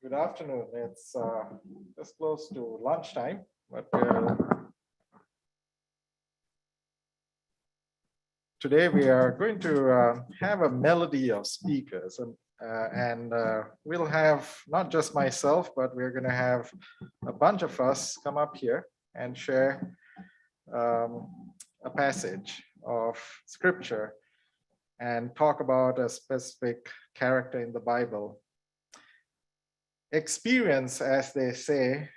Good afternoon. It's just close to lunchtime, but today we are going to have a melody of speakers, and we'll have not just myself, but we're going to have a bunch of us come up here and share a passage of scripture and talk about a specific character in the Bible. Experience, as they say,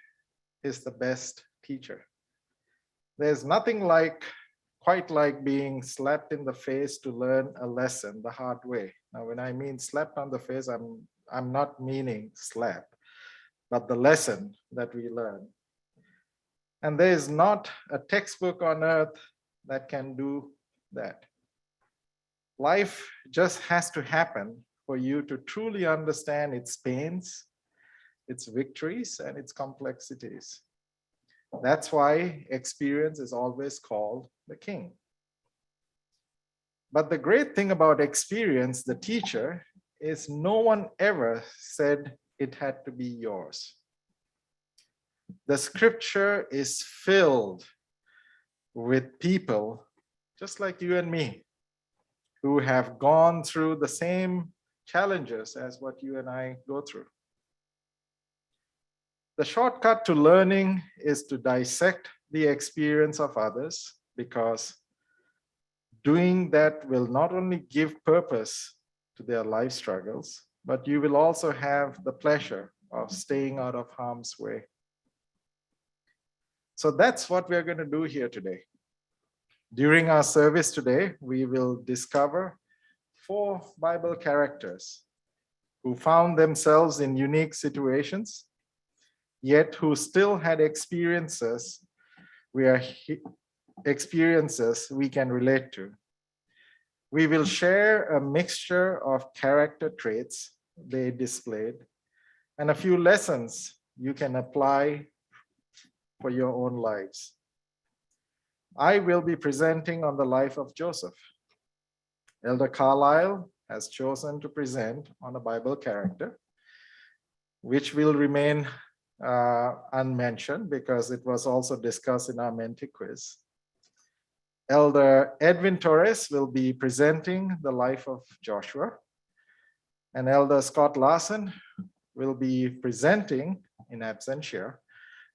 is the best teacher. There's nothing quite like being slapped in the face to learn a lesson the hard way. Now, when I mean slapped on the face, I'm not meaning slap, but the lesson that we learn. And there is not a textbook on earth that can do that. Life just has to happen for you to truly understand its pains, its victories, and its complexities. That's why experience is always called the king. But the great thing about experience, the teacher, is no one ever said it had to be yours. The scripture is filled with people just like you and me who have gone through the same challenges as what you and I go through. The shortcut to learning is to dissect the experience of others, because doing that will not only give purpose to their life struggles, but you will also have the pleasure of staying out of harm's way. So that's what we're going to do here today. During our service today, we will discover 4 Bible characters who found themselves in unique situations, yet who still had experiences we can relate to. We will share a mixture of character traits they displayed and a few lessons you can apply for your own lives. I will be presenting on the life of Joseph. Elder Carlisle has chosen to present on a Bible character, which will remain unmentioned because it was also discussed in our Menti quiz. Elder Edwin Torres will be presenting the life of Joshua, and Elder Scott Larson will be presenting, in absentia,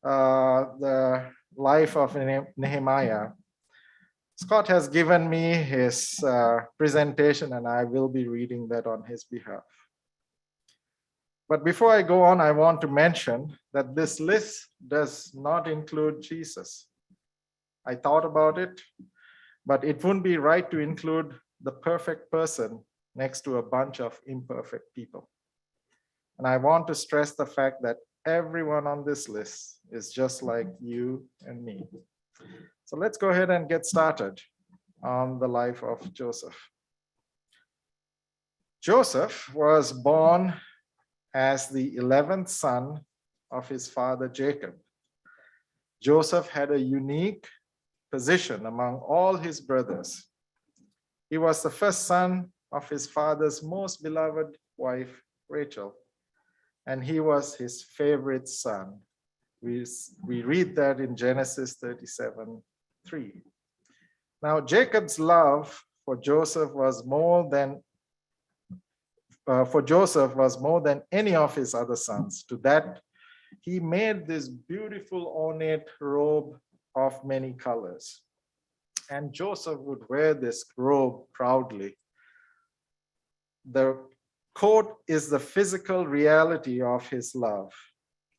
the life of Nehemiah. Scott has given me his presentation, and I will be reading that on his behalf. But before I go on, I want to mention that this list does not include Jesus. I thought about it, but it wouldn't be right to include the perfect person next to a bunch of imperfect people. And I want to stress the fact that everyone on this list is just like you and me. So let's go ahead and get started on the life of Joseph. Joseph was born as the 11th son of his father Jacob. Joseph had a unique position among all his brothers. He was the first son of his father's most beloved wife, Rachel, and he was his favorite son. We read that in Genesis 37:3. Now, Jacob's love for Joseph was more than any of his other sons. To that, he made this beautiful ornate robe of many colors. And Joseph would wear this robe proudly. The coat is the physical reality of his love.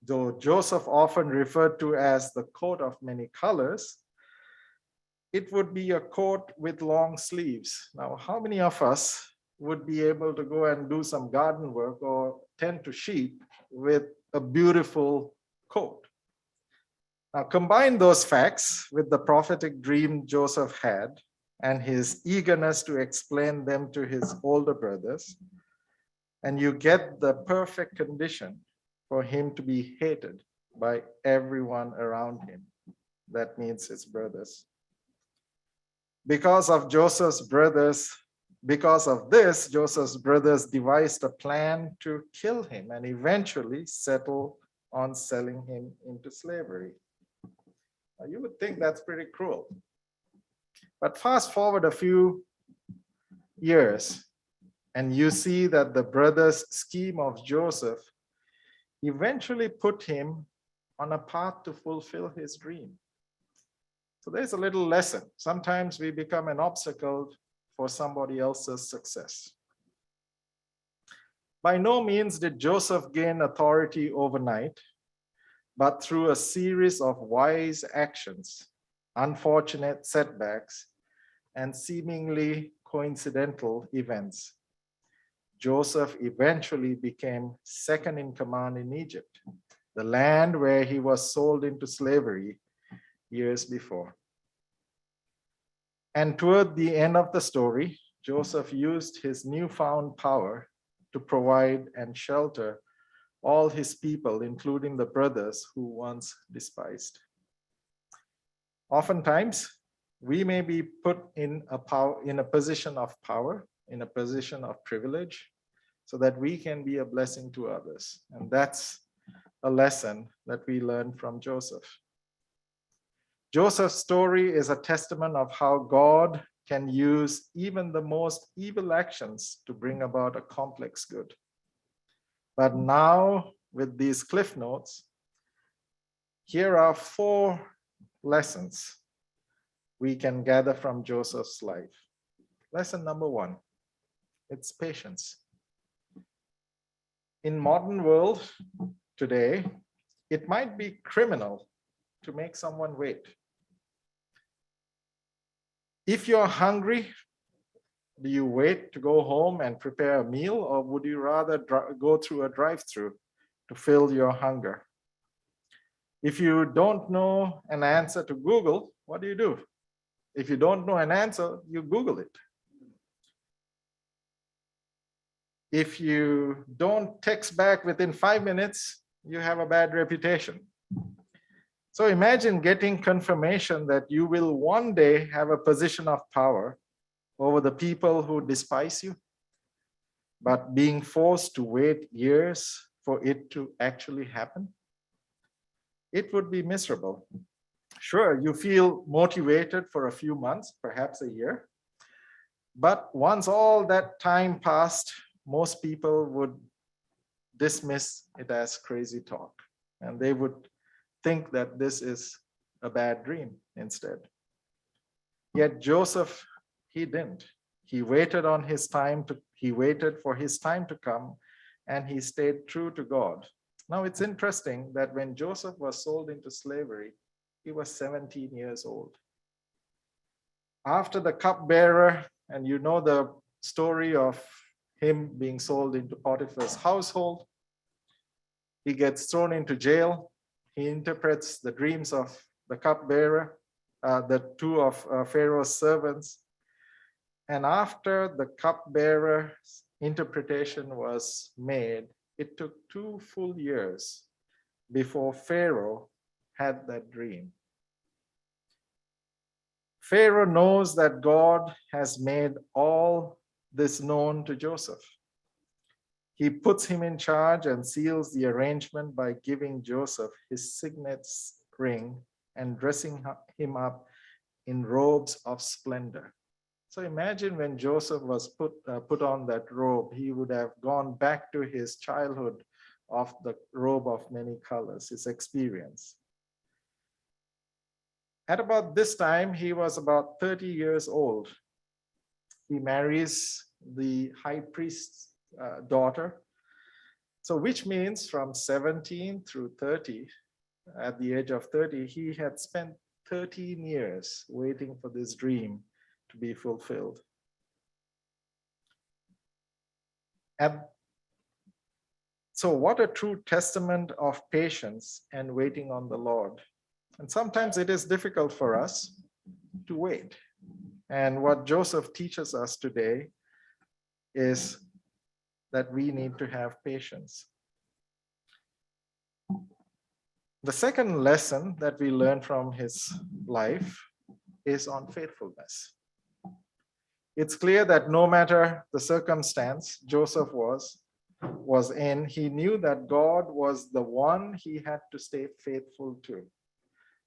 Though Joseph often referred to as the coat of many colors, it would be a coat with long sleeves. Now, how many of us would be able to go and do some garden work or tend to sheep with a beautiful coat? Now, combine those facts with the prophetic dream Joseph had and his eagerness to explain them to his older brothers, and you get the perfect condition for him to be hated by everyone around him. That means his brothers. Because of Joseph's brothers Because of this, Joseph's brothers devised a plan to kill him and eventually settle on selling him into slavery. Now, you would think that's pretty cruel. But fast forward a few years, and you see that the brothers' scheme of Joseph eventually put him on a path to fulfill his dream. So there's a little lesson. Sometimes we become an obstacle for somebody else's success. By no means did Joseph gain authority overnight, but through a series of wise actions, unfortunate setbacks, and seemingly coincidental events, Joseph eventually became second in command in Egypt, the land where he was sold into slavery years before. And toward the end of the story, Joseph used his newfound power to provide and shelter all his people, including the brothers who once despised. Oftentimes, we may be put in a position of power, in a position of privilege, so that we can be a blessing to others. And that's a lesson that we learn from Joseph. Joseph's story is a testament of how God can use even the most evil actions to bring about a complex good. But now, with these cliff notes, here are 4 lessons we can gather from Joseph's life. Lesson number 1, it's patience. In modern world today, it might be criminal to make someone wait. If you're hungry, do you wait to go home and prepare a meal, or would you rather go through a drive-through to fill your hunger? If you don't know an answer to Google, what do? If you don't know an answer, you Google it. If you don't text back within 5 minutes, you have a bad reputation. So imagine getting confirmation that you will one day have a position of power over the people who despise you, but being forced to wait years for it to actually happen. It would be miserable. Sure, you feel motivated for a few months, perhaps a year, but once all that time passed, most people would dismiss it as crazy talk, and they would think that this is a bad dream instead. Yet Joseph, he didn't. He waited for his time to come, and he stayed true to God. Now it's interesting that when Joseph was sold into slavery, he was 17 years old. After the cupbearer, and you know the story of him being sold into Potiphar's household, he gets thrown into jail. He interprets the dreams of the cupbearer, the 2 of Pharaoh's servants. And after the cupbearer's interpretation was made, it took 2 full years before Pharaoh had that dream. Pharaoh knows that God has made all this known to Joseph. He puts him in charge and seals the arrangement by giving Joseph his signet ring and dressing him up in robes of splendor. So imagine when Joseph was put on that robe, he would have gone back to his childhood of the robe of many colors, his experience. At about this time, he was about 30 years old. He marries the high priest's daughter. So which means from 17 through 30, at the age of 30, he had spent 13 years waiting for this dream to be fulfilled. And so what a true testament of patience and waiting on the Lord. And sometimes it is difficult for us to wait. And what Joseph teaches us today is that we need to have patience. The second lesson that we learn from his life is on faithfulness. It's clear that no matter the circumstance Joseph was in, he knew that God was the one he had to stay faithful to.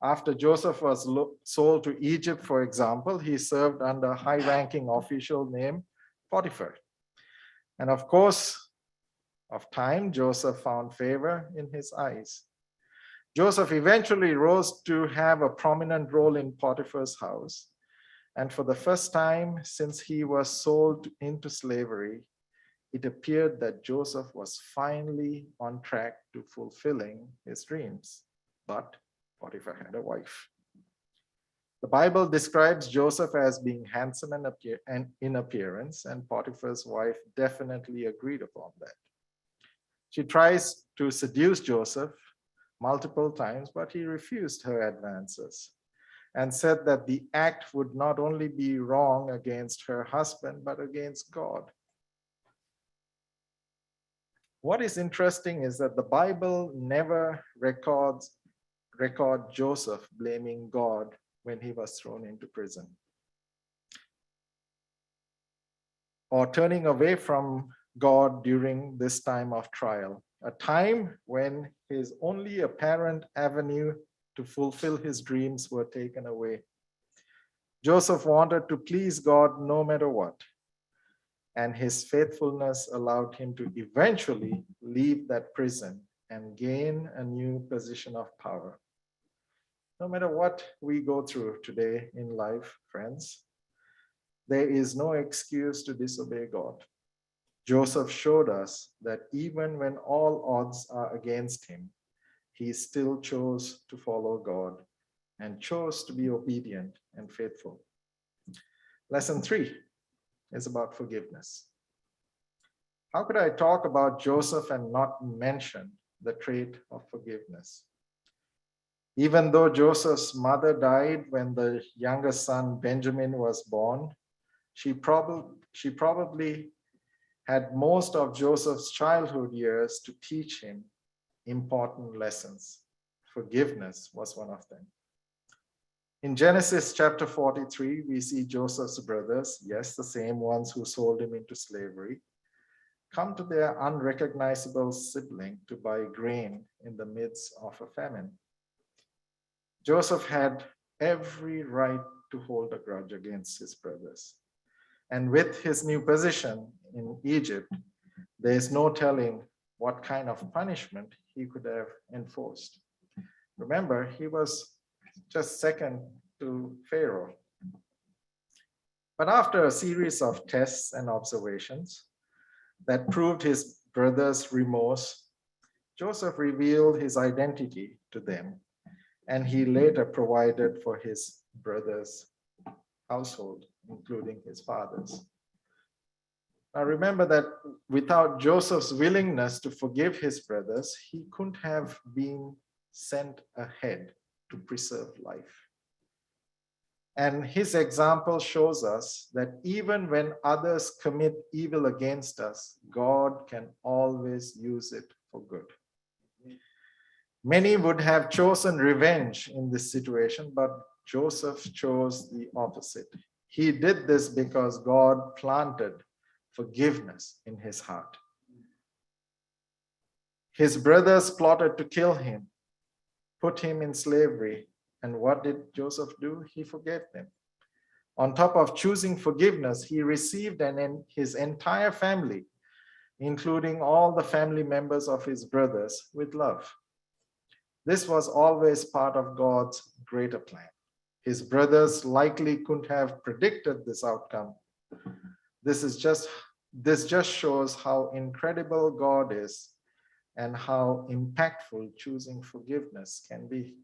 After Joseph was sold to Egypt, for example, he served under a high-ranking official named Potiphar. And of course, of time, Joseph found favor in his eyes. Joseph eventually rose to have a prominent role in Potiphar's house. And for the first time since he was sold into slavery, it appeared that Joseph was finally on track to fulfilling his dreams. But Potiphar had a wife. The Bible describes Joseph as being handsome in appearance, and Potiphar's wife definitely agreed upon that. She tries to seduce Joseph multiple times, but he refused her advances and said that the act would not only be wrong against her husband, but against God. What is interesting is that the Bible never record Joseph blaming God when he was thrown into prison, or turning away from God during this time of trial, a time when his only apparent avenue to fulfill his dreams were taken away. Joseph wanted to please God no matter what, and his faithfulness allowed him to eventually leave that prison and gain a new position of power. No matter what we go through today in life, friends, there is no excuse to disobey God. Joseph showed us that even when all odds are against him, he still chose to follow God and chose to be obedient and faithful. Lesson 3 is about forgiveness. How could I talk about Joseph and not mention the trait of forgiveness? Even though Joseph's mother died when the younger son Benjamin was born, she probably had most of Joseph's childhood years to teach him important lessons. Forgiveness was one of them. In Genesis chapter 43, we see Joseph's brothers, yes, the same ones who sold him into slavery, come to their unrecognizable sibling to buy grain in the midst of a famine. Joseph had every right to hold a grudge against his brothers. And with his new position in Egypt, there is no telling what kind of punishment he could have enforced. Remember, he was just second to Pharaoh. But after a series of tests and observations that proved his brothers' remorse, Joseph revealed his identity to them, and he later provided for his brothers' household, including his father's. Now remember that without Joseph's willingness to forgive his brothers, he couldn't have been sent ahead to preserve life. And his example shows us that even when others commit evil against us, God can always use it for good. Many would have chosen revenge in this situation, but Joseph chose the opposite. He did this because God planted forgiveness in his heart. His brothers plotted to kill him, put him in slavery, and what did Joseph do? He forgave them. On top of choosing forgiveness, he received his entire family, including all the family members of his brothers, with love. This was always part of God's greater plan. His brothers likely couldn't have predicted this outcome. This just shows how incredible God is and how impactful choosing forgiveness can be.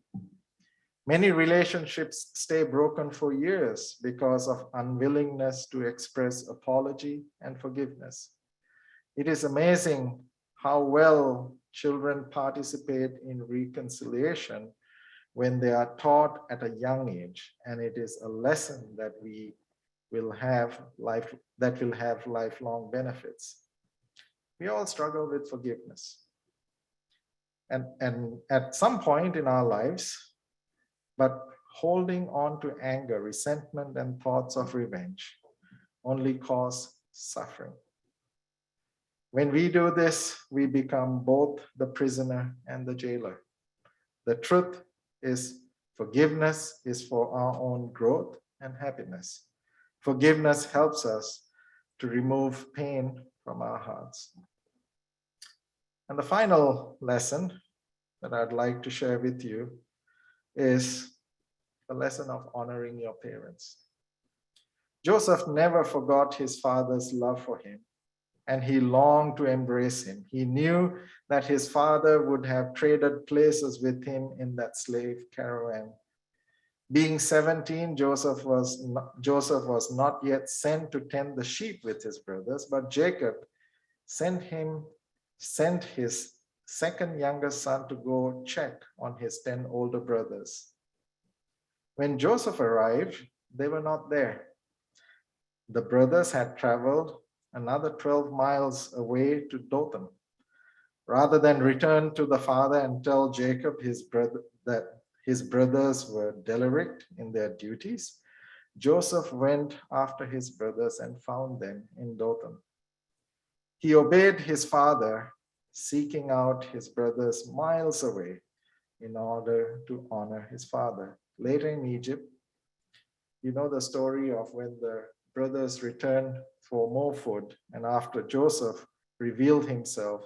Many relationships stay broken for years because of unwillingness to express apology and forgiveness. It is amazing how well children participate in reconciliation when they are taught at a young age, and it is a lesson that will have lifelong benefits. We all struggle with forgiveness. And at some point in our lives, but holding on to anger, resentment, and thoughts of revenge only cause suffering. When we do this, we become both the prisoner and the jailer. The truth is, forgiveness is for our own growth and happiness. Forgiveness helps us to remove pain from our hearts. And the final lesson that I'd like to share with you is the lesson of honoring your parents. Joseph never forgot his father's love for him, and he longed to embrace him. He knew that his father would have traded places with him in that slave caravan. Being 17, Joseph was not yet sent to tend the sheep with his brothers, but Jacob sent his second youngest son to go check on his 10 older brothers. When Joseph arrived, they were not there. The brothers had traveled another 12 miles away to Dothan. Rather than return to the father and tell Jacob that his brothers were derelict in their duties, Joseph went after his brothers and found them in Dothan. He obeyed his father, seeking out his brothers miles away in order to honor his father. Later in Egypt, you know the story of when the brothers returned for more food, and after Joseph revealed himself,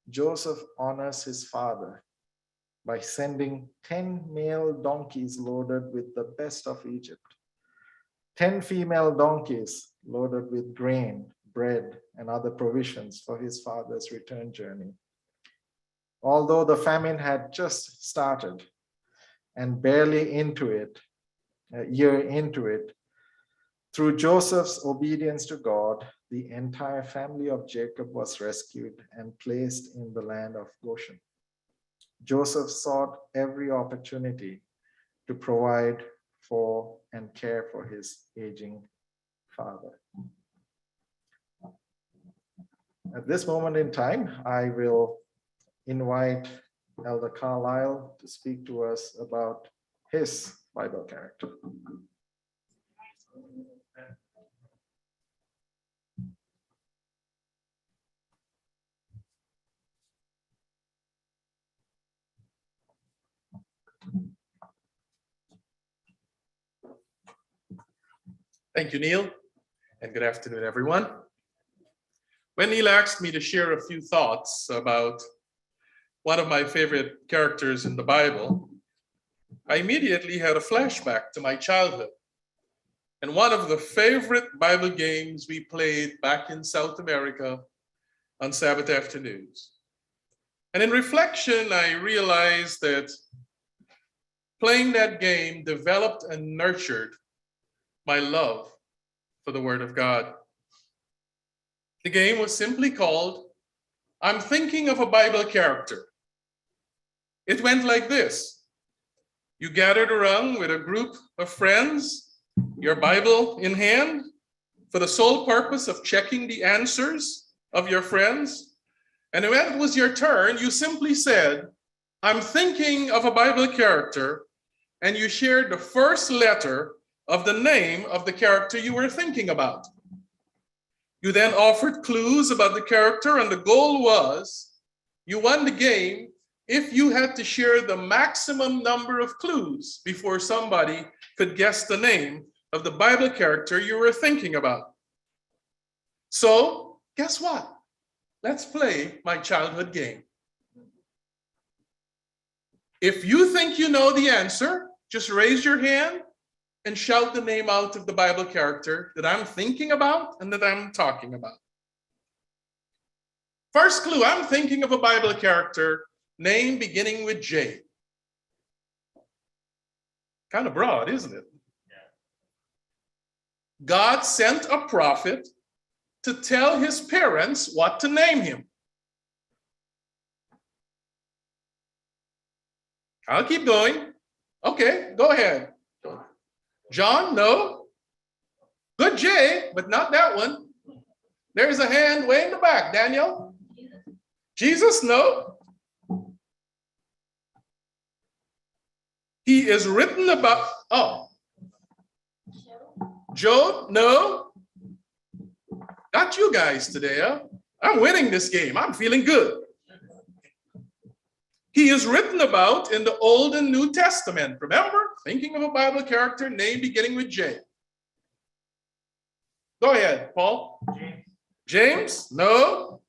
Joseph honors his father by sending 10 male donkeys loaded with the best of Egypt, 10 female donkeys loaded with grain, bread, and other provisions for his father's return journey. Although the famine had just started and barely a year into it, through Joseph's obedience to God, the entire family of Jacob was rescued and placed in the land of Goshen. Joseph sought every opportunity to provide for and care for his aging father. At this moment in time, I will invite Elder Carlisle to speak to us about his Bible character. Thank you, Neil, and good afternoon, everyone. When Neil asked me to share a few thoughts about one of my favorite characters in the Bible, I immediately had a flashback to my childhood and one of the favorite Bible games we played back in South America on Sabbath afternoons. And in reflection, I realized that playing that game developed and nurtured my love for the Word of God. The game was simply called, I'm Thinking of a Bible Character. It went like this. You gathered around with a group of friends, your Bible in hand, for the sole purpose of checking the answers of your friends. And when it was your turn, you simply said, I'm thinking of a Bible character, and you shared the first letter of the name of the character you were thinking about. You then offered clues about the character, and the goal was you won the game if you had to share the maximum number of clues before somebody could guess the name of the Bible character you were thinking about. So, guess what? Let's play my childhood game. If you think you know the answer, just raise your hand and shout the name out of the Bible character that I'm thinking about and that I'm talking about. First clue, I'm thinking of a Bible character, name beginning with J. Kind of broad, isn't it? God sent a prophet to tell his parents what to name him. I'll keep going. Okay, go ahead. John, no. Good J, but not that one. There's a hand way in the back. Daniel? Jesus, no. He is written about, Job, no. about you guys today? Huh? I'm winning this game. I'm feeling good. He is written about in the Old and New Testament. Remember, thinking of a Bible character, name beginning with J. Go ahead, Paul. James? No.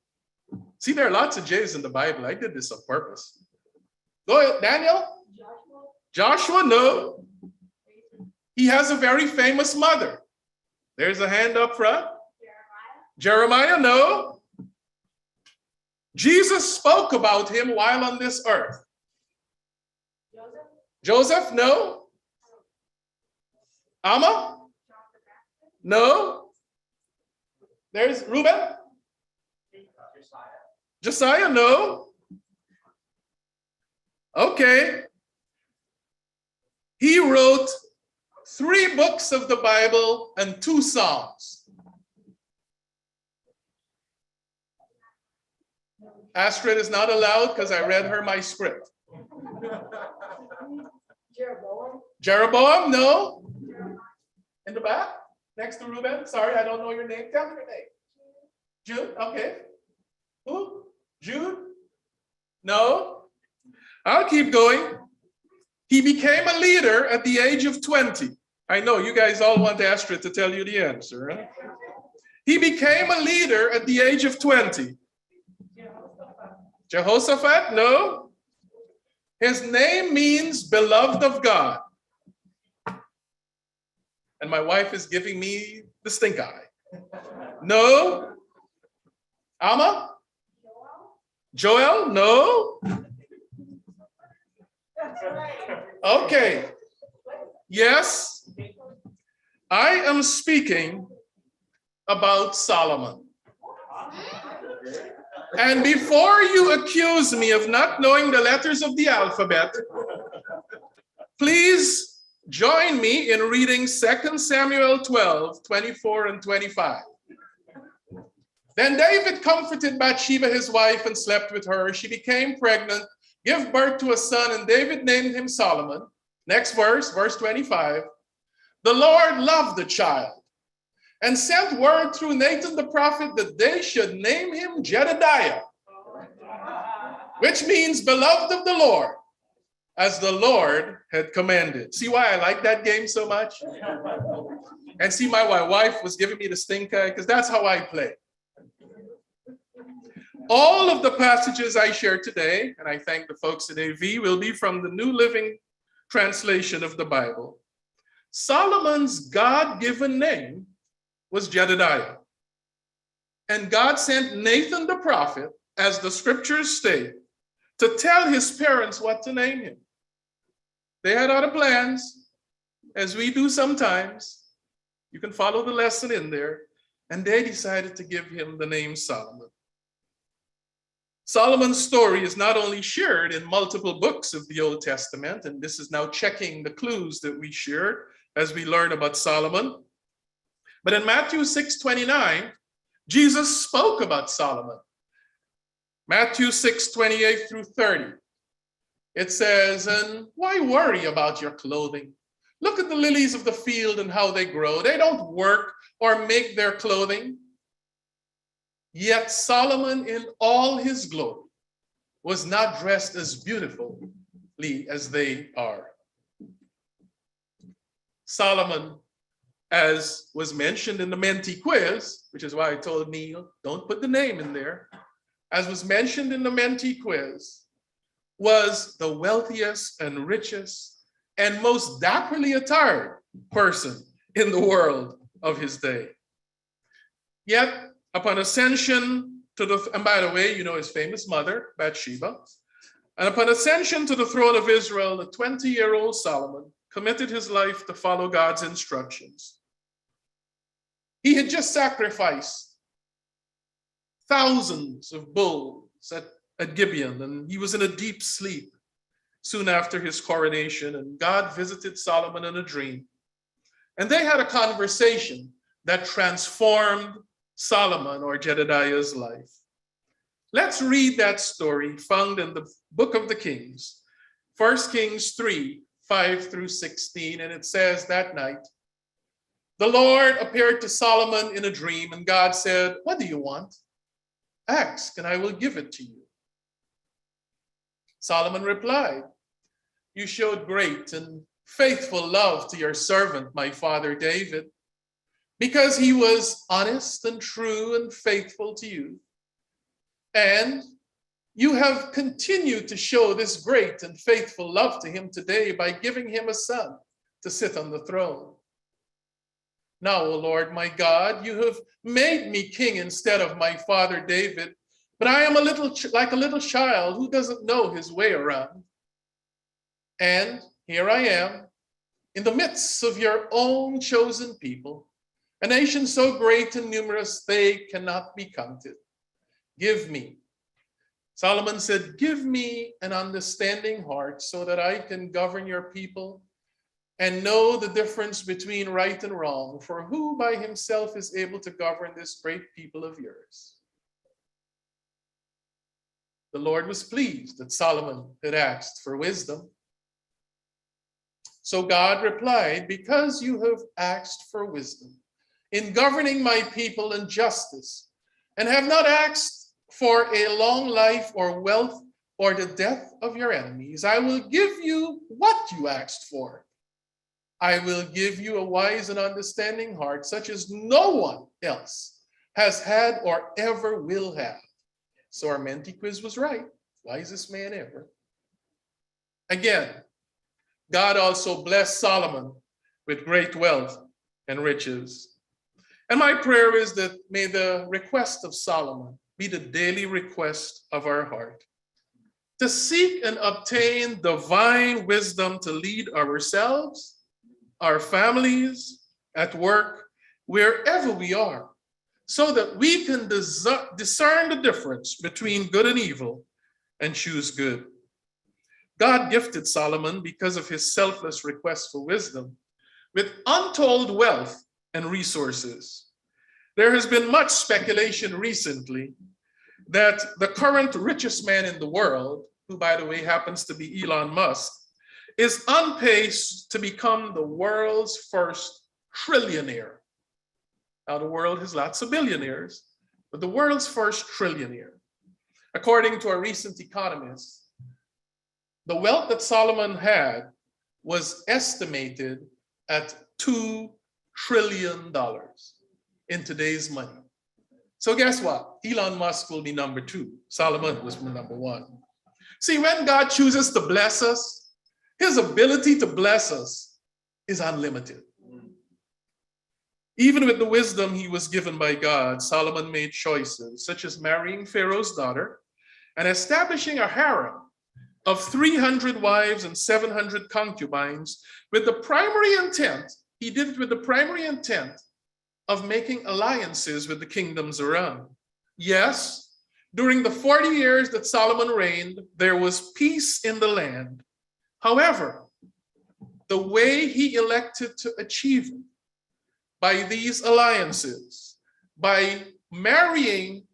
See, there are lots of J's in the Bible. I did this on purpose. Go ahead, Daniel? Joshua? No. He has a very famous mother. There's a hand up front. Jeremiah? No. Jesus spoke about him while on this earth. Joseph? No. Amma? No. There's Reuben? Josiah? No. Okay. He wrote 3 books of the Bible and 2 Psalms. Astrid is not allowed because I read her my script. Jeroboam? Jeroboam? No. In the back? Next to Reuben? Sorry, I don't know your name. Tell me your name. Jude? Okay. Who? Jude? No. I'll keep going. He became a leader at the age of 20. I know you guys all want Astrid to tell you the answer. Huh? He became a leader at the age of 20. Jehoshaphat? No. His name means beloved of God. And my wife is giving me the stink eye. No. Amma? Joel? No. Okay. Yes. I am speaking about Solomon. And before you accuse me of not knowing the letters of the alphabet, please join me in reading 2 Samuel 12, 24 and 25. Then David comforted Bathsheba, his wife, and slept with her. She became pregnant, gave birth to a son, and David named him Solomon. Next verse, verse 25. The Lord loved the child and sent word through Nathan the prophet that they should name him Jedediah, which means beloved of the Lord, as the Lord had commanded. See why I like that game so much? And see why my wife was giving me the stink eye, because that's how I play. All of the passages I share today, and I thank the folks at AV, will be from the New Living Translation of the Bible. Solomon's God-given name was Jedediah. And God sent Nathan the prophet, as the scriptures state, to tell his parents what to name him. They had other plans, as we do sometimes. You can follow the lesson in there. And they decided to give him the name Solomon. Solomon's story is not only shared in multiple books of the Old Testament, and this is now checking the clues that we shared as we learn about Solomon, but in Matthew 6:29, Jesus spoke about Solomon. Matthew 6:28 through 30. It says, and why worry about your clothing? Look at the lilies of the field and how they grow. They don't work or make their clothing. Yet Solomon in all his glory was not dressed as beautifully as they are. Solomon, as was mentioned in the Menti quiz, which is why I told Neil, don't put the name in there, as was mentioned in the Menti quiz, was the wealthiest and richest and most dapperly attired person in the world of his day. Yet, upon ascension to the, and by the way, you know his famous mother, Bathsheba, and upon ascension to the throne of Israel, the 20-year-old Solomon committed his life to follow God's instructions. He had just sacrificed thousands of bulls at Gibeon, and he was in a deep sleep soon after his coronation, and God visited Solomon in a dream. And they had a conversation that transformed Solomon, or Jedediah's, life. Let's read that story found in the book of the Kings, 1 Kings 3, 5 through 16, and it says that night, The Lord appeared to Solomon in a dream, and God said, "What do you want? Ask, and I will give it to you." Solomon replied, "You showed great and faithful love to your servant, my father David, because he was honest and true and faithful to you. And you have continued to show this great and faithful love to him today by giving him a son to sit on the throne. Now, O Lord, my God, you have made me king instead of my father David, but I am like a little child who doesn't know his way around. And here I am in the midst of your own chosen people, a nation so great and numerous they cannot be counted. Give me," Solomon said, "give me an understanding heart so that I can govern your people and know the difference between right and wrong, for who by himself is able to govern this great people of yours?" The Lord was pleased that Solomon had asked for wisdom. So God replied, "Because you have asked for wisdom in governing my people in justice, and have not asked for a long life or wealth or the death of your enemies, I will give you what you asked for. I will give you a wise and understanding heart, such as no one else has had or ever will have." So our Menti quiz was right. Wisest man ever. Again, God also blessed Solomon with great wealth and riches. And my prayer is that may the request of Solomon be the daily request of our heart, to seek and obtain divine wisdom to lead ourselves, our families, at work, wherever we are, so that we can discern the difference between good and evil and choose good. God gifted Solomon, because of his selfless request for wisdom, with untold wealth and resources. There has been much speculation recently that the current richest man in the world, who by the way happens to be Elon Musk, is on pace to become the world's first trillionaire. Now, the world has lots of billionaires, but the world's first trillionaire. According to a recent economist, the wealth that Solomon had was estimated at $2 trillion in today's money. So guess what? Elon Musk will be number 2. Solomon was number 1. See, when God chooses to bless us, his ability to bless us is unlimited. Even with the wisdom he was given by God, Solomon made choices such as marrying Pharaoh's daughter and establishing a harem of 300 wives and 700 concubines with the primary intent, he did it with the primary intent of making alliances with the kingdoms around. Yes, during the 40 years that Solomon reigned, there was peace in the land. However, the way he elected to achieve it, by these alliances, by marrying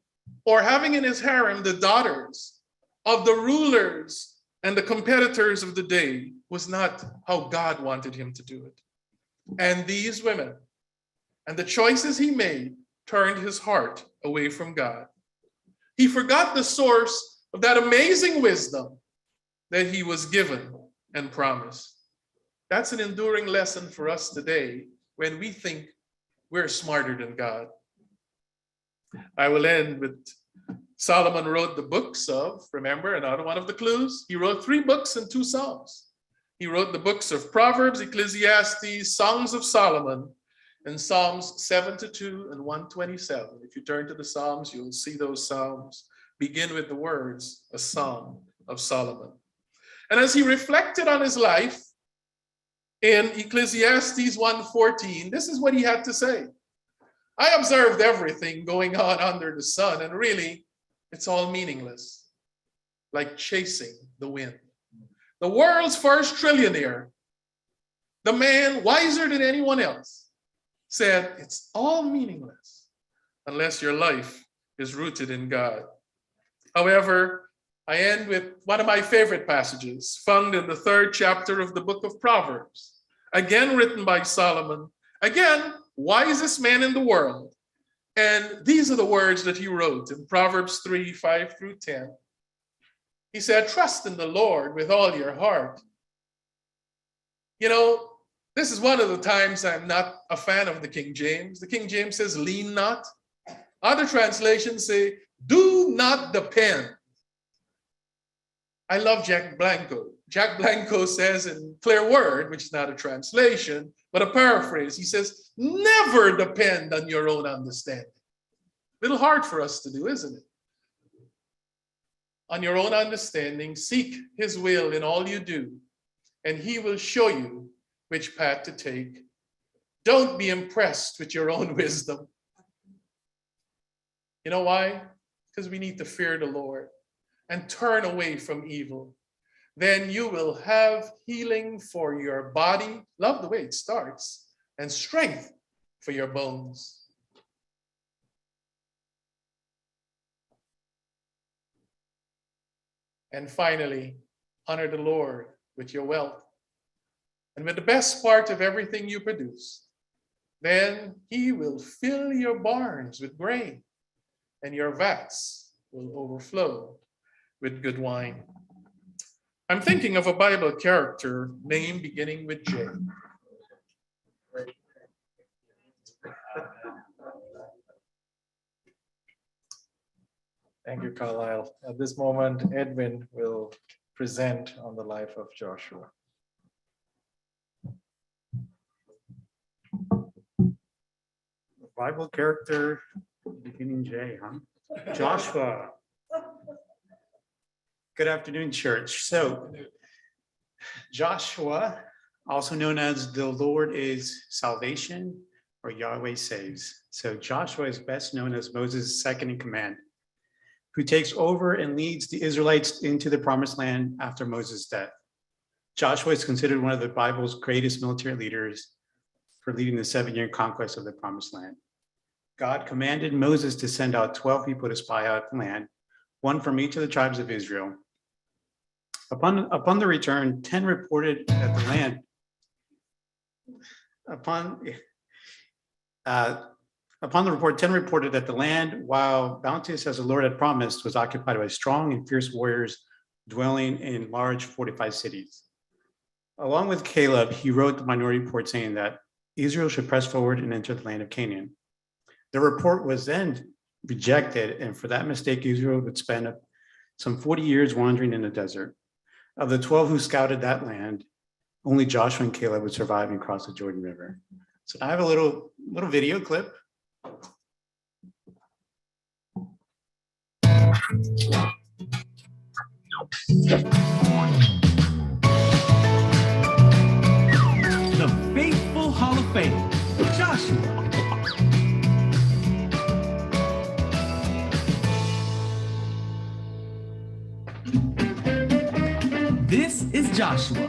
or having in his harem the daughters of the rulers and the competitors of the day, was not how God wanted him to do it. And these women and the choices he made turned his heart away from God. He forgot the source of that amazing wisdom that he was given and promised. That's an enduring lesson for us today when we think we're smarter than God. I will end with Solomon wrote the books of, remember, another one of the clues, he wrote 3 books and 2 Psalms. He wrote the books of Proverbs, Ecclesiastes, Songs of Solomon, and Psalms 72 and 127. If you turn to the Psalms, you'll see those Psalms begin with the words, a Song of Solomon. And as he reflected on his life in Ecclesiastes 1:14, this is what he had to say. I observed everything going on under the sun, and really, it's all meaningless, like chasing the wind. The world's first trillionaire, the man wiser than anyone else, said, it's all meaningless unless your life is rooted in God. However, I end with one of my favorite passages found in the 3rd chapter of the book of Proverbs, again written by Solomon, again wisest man in the world. And these are the words that he wrote in Proverbs 3, 5 through 10. He said, trust in the Lord with all your heart. You know, this is one of the times I'm not a fan of the King James. The King James says, lean not. Other translations say, do not depend. I love Jack Blanco. Jack Blanco says in Clear Word, which is not a translation, but a paraphrase, he says, never depend on your own understanding. Little hard for us to do, isn't it? On your own understanding, seek his will in all you do, and he will show you which path to take. Don't be impressed with your own wisdom. You know why? Because we need to fear the Lord and turn away from evil. Then you will have healing for your body. Love the way it starts. And strength for your bones. And finally, honor the Lord with your wealth and with the best part of everything you produce. Then he will fill your barns with grain, and your vats will overflow with good wine. I'm thinking of a Bible character name beginning with J. Thank you, Carlisle. At this moment, Edwin will present on the life of Joshua. Bible character beginning J, huh? Joshua. Good afternoon, church. So, Joshua, also known as the Lord is salvation or Yahweh saves. So, Joshua is best known as Moses' second in command, who takes over and leads the Israelites into the promised land after Moses' death. Joshua is considered one of the Bible's greatest military leaders for leading the 7-year conquest of the promised land. God commanded Moses to send out 12 people to spy out the land, one from each of the tribes of Israel. Upon the return, 10 reported that the land, upon the report, 10 reported that the land, while bounteous as the Lord had promised, was occupied by strong and fierce warriors dwelling in large fortified cities. Along with Caleb, he wrote the minority report saying that Israel should press forward and enter the land of Canaan. The report was then rejected, and for that mistake, Israel would spend some 40 years wandering in the desert. Of the 12 who scouted that land, only Joshua and Caleb would survive and cross the Jordan River. So I have a little video clip. The faithful Hall of Fame, Joshua. This is Joshua.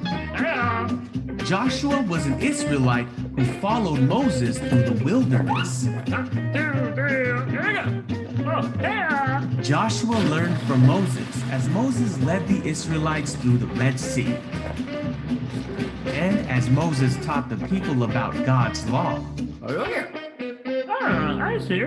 Joshua was an Israelite who followed Moses through the wilderness. Joshua learned from Moses as Moses led the Israelites through the Red Sea. And as Moses taught the people about God's law. I see.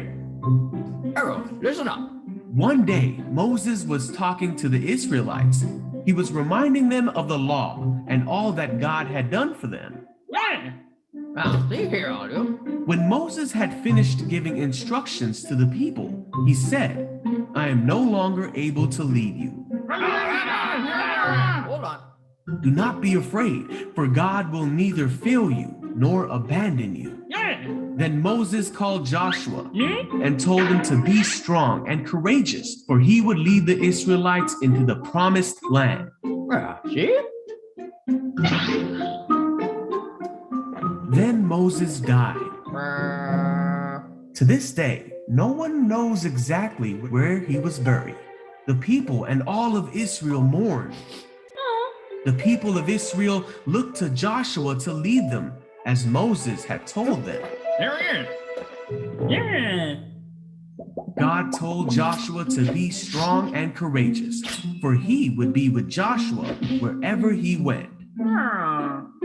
Arrow, listen up. One day, Moses was talking to the Israelites. He was reminding them of the law and all that God had done for them. Yeah. Now, see here, all you. When Moses had finished giving instructions to the people, he said, I am no longer able to lead you. Hold on. Do not be afraid, for God will neither fail you nor abandon you. Yeah. Then Moses called Joshua and told him to be strong and courageous, for he would lead the Israelites into the promised land. Well, see? Then Moses died. To this day, no one knows exactly where he was buried. The people and all of Israel mourned. The people of Israel looked to Joshua to lead them, as Moses had told them. There he is. Yeah. God told Joshua to be strong and courageous, for he would be with Joshua wherever he went.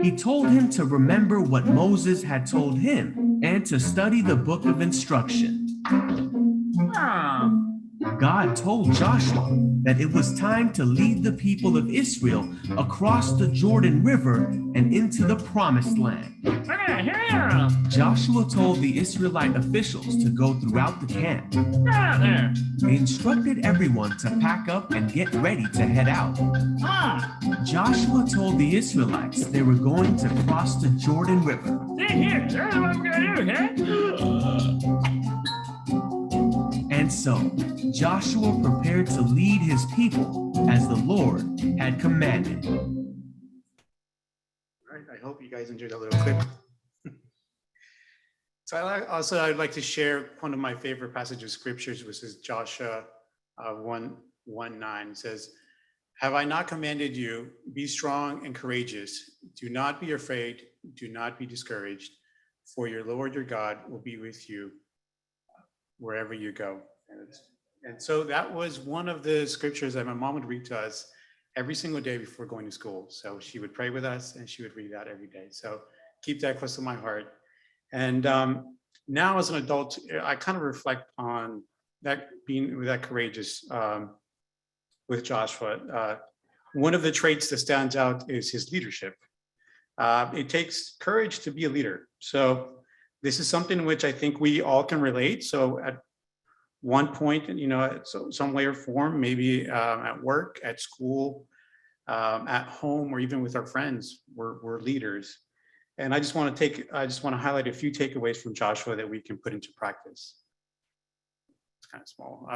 He told him to remember what Moses had told him and to study the book of instruction. God told Joshua that it was time to lead the people of Israel across the Jordan River and into the promised land. Joshua told the Israelite officials to go throughout the camp. They instructed everyone to pack up and get ready to head out. Joshua told the Israelites they were going to cross the Jordan River. And so Joshua prepared to lead his people as the Lord had commanded. All right, I hope you guys enjoyed that little clip. So I'd like to share one of my favorite passages of scriptures, which is Joshua 1:9. It says, "Have I not commanded you, be strong and courageous. Do not be afraid, do not be discouraged, for your Lord your God will be with you wherever you go." And so that was one of the scriptures that my mom would read to us every single day before going to school. So she would pray with us and she would read that every day. So keep that close to my heart. And now as an adult, I kind of reflect on that, being that courageous with Joshua. One of the traits that stands out is his leadership. It takes courage to be a leader. So this is something which I think we all can relate. So at one point, some way or form, maybe at work, at school, at home, or even with our friends, we're leaders. And I just want to highlight a few takeaways from Joshua that we can put into practice. It's kind of small.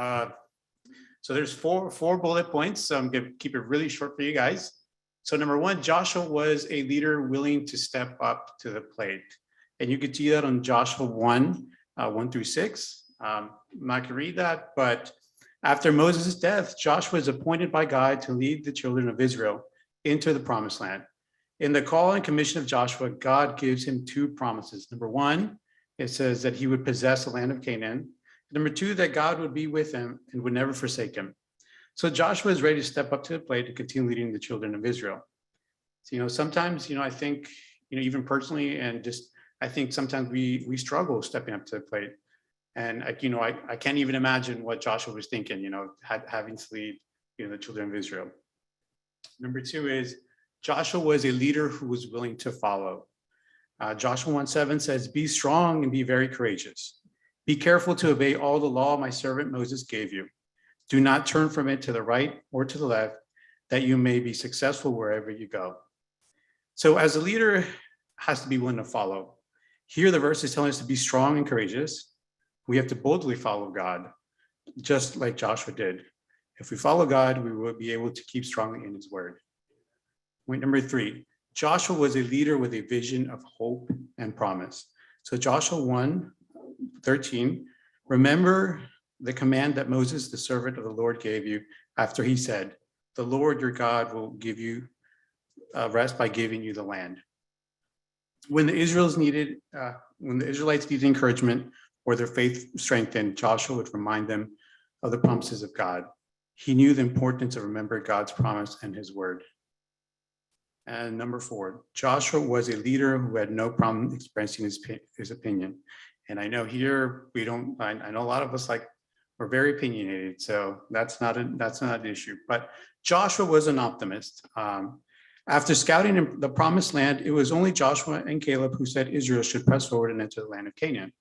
So there's four bullet points. So I'm going to keep it really short for you guys. So number one, Joshua was a leader willing to step up to the plate. And you can see that on Joshua 1:1-6. I'm not going to read that, but after Moses' death, Joshua is appointed by God to lead the children of Israel into the promised land. In the call and commission of Joshua, God gives him two promises. Number one, it says that he would possess the land of Canaan. Number two, that God would be with him and would never forsake him. So Joshua is ready to step up to the plate to continue leading the children of Israel. So, sometimes, I think, even personally, and just, I think sometimes we struggle stepping up to the plate. And, I can't even imagine what Joshua was thinking, having to lead, the children of Israel. Number two is Joshua was a leader who was willing to follow. Joshua 1:7 says, "Be strong and be very courageous. Be careful to obey all the law my servant Moses gave you. Do not turn from it to the right or to the left, that you may be successful wherever you go." So as a leader has to be willing to follow. Here the verse is telling us to be strong and courageous. We have to boldly follow God, just like Joshua did. If we follow God, we will be able to keep strongly in his word. Point number three, Joshua was a leader with a vision of hope and promise. So Joshua 1:13, remember the command that Moses, the servant of the Lord, gave you after he said, "The Lord your God will give you rest by giving you the land." When the Israelites needed encouragement or their faith strengthened, Joshua would remind them of the promises of God. He knew the importance of remembering God's promise and his word. And number four, Joshua was a leader who had no problem expressing his opinion. And I know here I know a lot of us we're very opinionated, so that's not an issue. But Joshua was an optimist. After scouting in the promised land, it was only Joshua and Caleb who said Israel should press forward and enter the land of Canaan.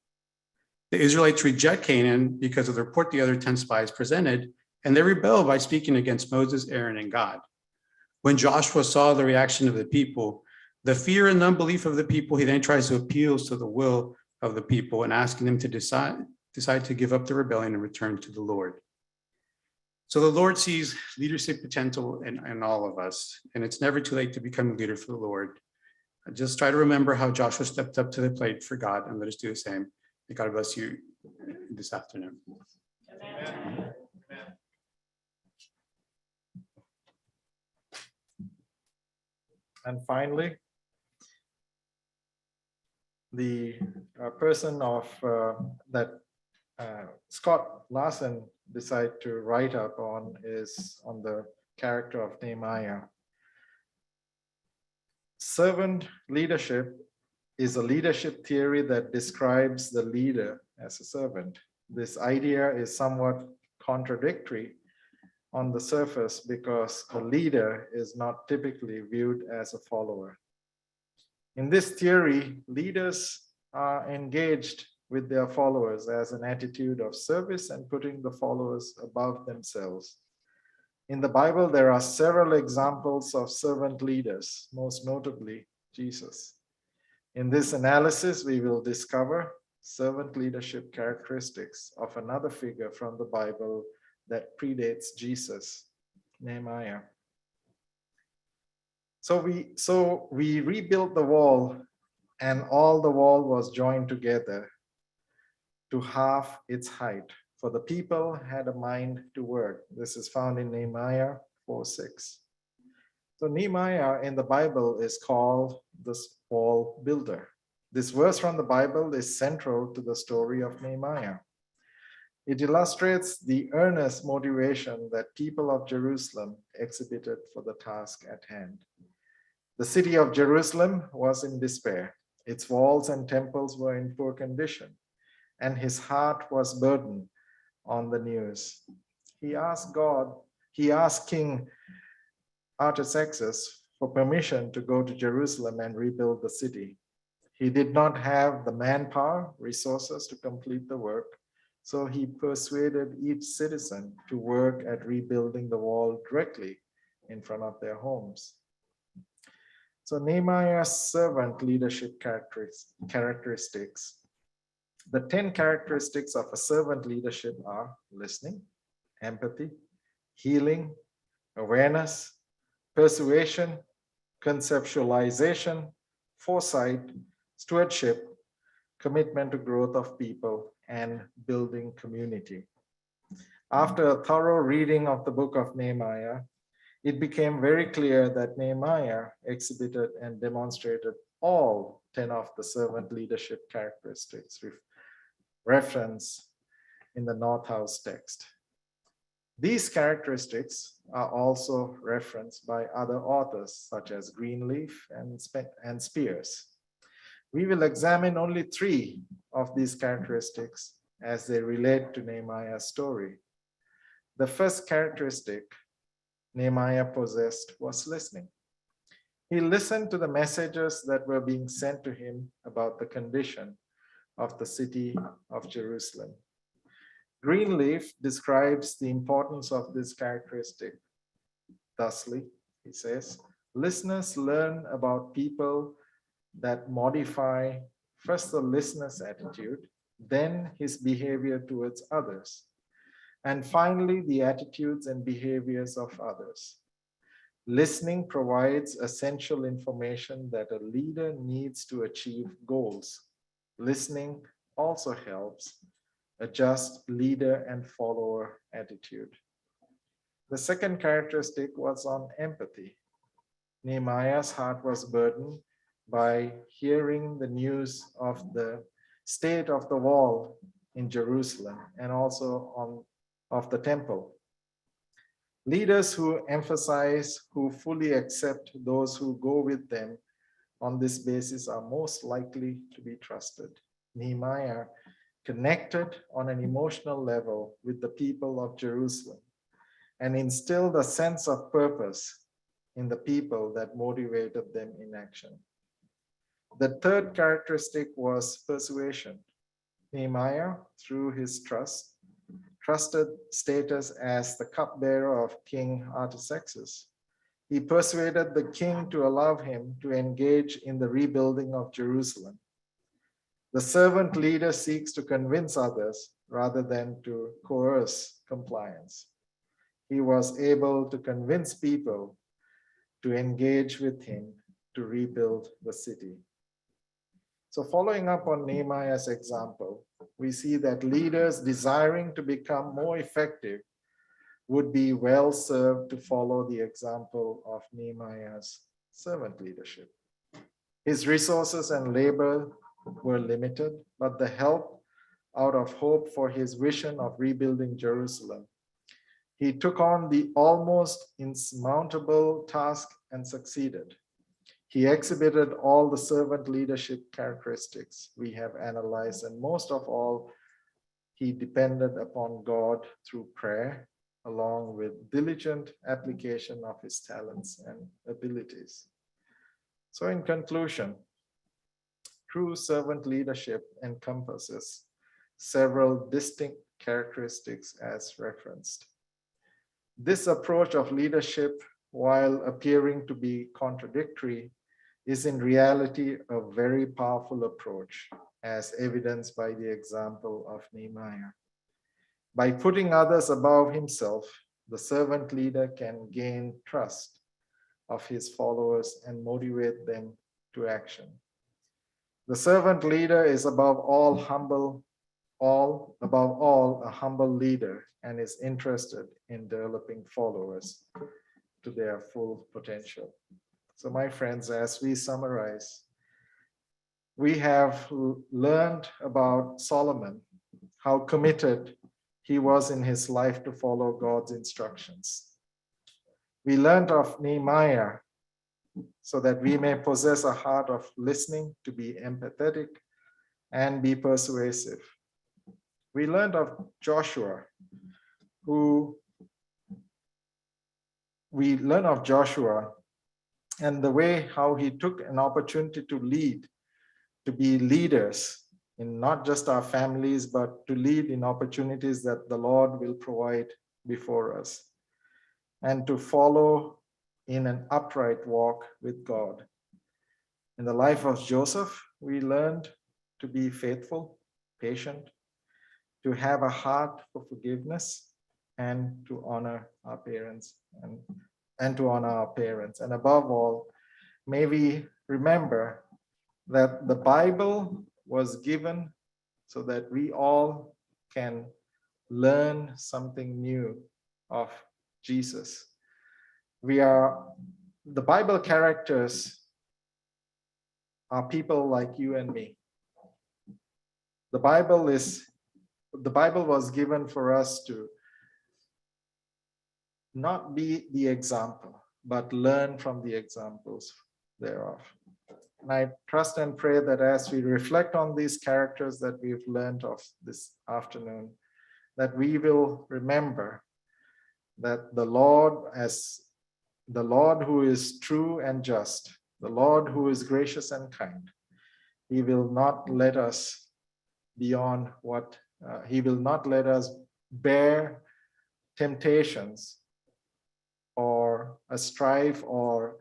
The Israelites reject Canaan because of the report the other 10 spies presented, and they rebel by speaking against Moses, Aaron, and God. When Joshua saw the reaction of the people, the fear and unbelief of the people, he then tries to appeal to the will of the people and asking them to decide to give up the rebellion and return to the Lord. So the Lord sees leadership potential in all of us, and it's never too late to become a leader for the Lord. Just try to remember how Joshua stepped up to the plate for God, and let us do the same. May God bless you this afternoon. Amen. And finally, the person of that Scott Larson decided to write up on is on the character of Nehemiah. Servant leadership is a leadership theory that describes the leader as a servant. This idea is somewhat contradictory on the surface because the leader is not typically viewed as a follower. In this theory, leaders are engaged with their followers as an attitude of service and putting the followers above themselves. In the Bible, there are several examples of servant leaders, most notably Jesus. In this analysis, we will discover servant leadership characteristics of another figure from the Bible that predates Jesus, Nehemiah. So we rebuilt the wall, and all the wall was joined together to half its height, for the people had a mind to work. This is found in Nehemiah 4:6. So Nehemiah in the Bible is called the wall builder. This verse from the Bible is central to the story of Nehemiah. It illustrates the earnest motivation that people of Jerusalem exhibited for the task at hand. The city of Jerusalem was in despair. Its walls and temples were in poor condition, and his heart was burdened on the news. He asked King Artaxerxes for permission to go to Jerusalem and rebuild the city. He did not have the manpower, resources to complete the work, so he persuaded each citizen to work at rebuilding the wall directly in front of their homes. So Nehemiah's servant leadership characteristics. The 10 characteristics of a servant leadership are listening, empathy, healing, awareness, persuasion, conceptualization, foresight, stewardship, commitment to growth of people, and building community. After a thorough reading of the book of Nehemiah, it became very clear that Nehemiah exhibited and demonstrated all 10 of the servant leadership characteristics referenced in the North House text. These characteristics are also referenced by other authors such as Greenleaf and Spears. We will examine only 3 of these characteristics as they relate to Nehemiah's story. The first characteristic Nehemiah possessed was listening. He listened to the messages that were being sent to him about the condition of the city of Jerusalem. Greenleaf describes the importance of this characteristic. Thusly, he says, listeners learn about people that modify first the listener's attitude, then his behavior towards others, and finally the attitudes and behaviors of others. Listening provides essential information that a leader needs to achieve goals. Listening also helps adjust leader and follower attitude. The second characteristic was on empathy. Nehemiah's heart was burdened by hearing the news of the state of the wall in Jerusalem and also of the temple. Leaders who emphasize, who fully accept those who go with them on this basis are most likely to be trusted. Nehemiah connected on an emotional level with the people of Jerusalem and instilled a sense of purpose in the people that motivated them in action. The third characteristic was persuasion. Nehemiah, through his trusted status as the cupbearer of King Artaxerxes, he persuaded the king to allow him to engage in the rebuilding of Jerusalem. The servant leader seeks to convince others rather than to coerce compliance. He was able to convince people to engage with him to rebuild the city. So following up on Nehemiah's example, we see that leaders desiring to become more effective would be well served to follow the example of Nehemiah's servant leadership. His resources and labor were limited, but the help out of hope for his vision of rebuilding Jerusalem. He took on the almost insurmountable task and succeeded. He exhibited all the servant leadership characteristics we have analyzed, and most of all, he depended upon God through prayer, along with diligent application of his talents and abilities. So in conclusion, true servant leadership encompasses several distinct characteristics as referenced. This approach of leadership, while appearing to be contradictory, is in reality a very powerful approach, as evidenced by the example of Nehemiah. By putting others above himself, the servant leader can gain trust of his followers and motivate them to action. The servant leader is above all a humble leader, and is interested in developing followers to their full potential. So my friends, as we summarize, we have learned about Solomon, how committed he was in his life to follow God's instructions. We learned of Nehemiah so that we may possess a heart of listening, to be empathetic and be persuasive. We learned of Joshua, and the way how he took an opportunity to lead, to be leaders in not just our families, but to lead in opportunities that the Lord will provide before us, and to follow in an upright walk with God. In the life of Joseph, we learned to be faithful, patient, to have a heart for forgiveness, and to honor our parents, and to honor our parents. And above all, may we remember that the Bible was given so that we all can learn something new of Jesus. The Bible characters are people like you and me. The Bible was given for us to not be the example, but learn from the examples thereof. And I trust and pray that as we reflect on these characters that we've learned of this afternoon, that we will remember that the Lord, as the Lord who is true and just, the Lord who is gracious and kind, he will not let us beyond what, he will not let us bear temptations or a strife or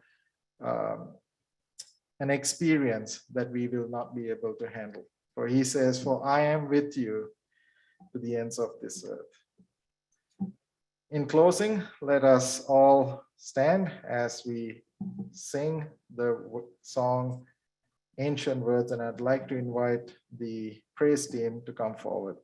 an experience that we will not be able to handle. For he says, "For I am with you to the ends of this earth." In closing, let us all stand as we sing the song Ancient Words, and I'd like to invite the praise team to come forward.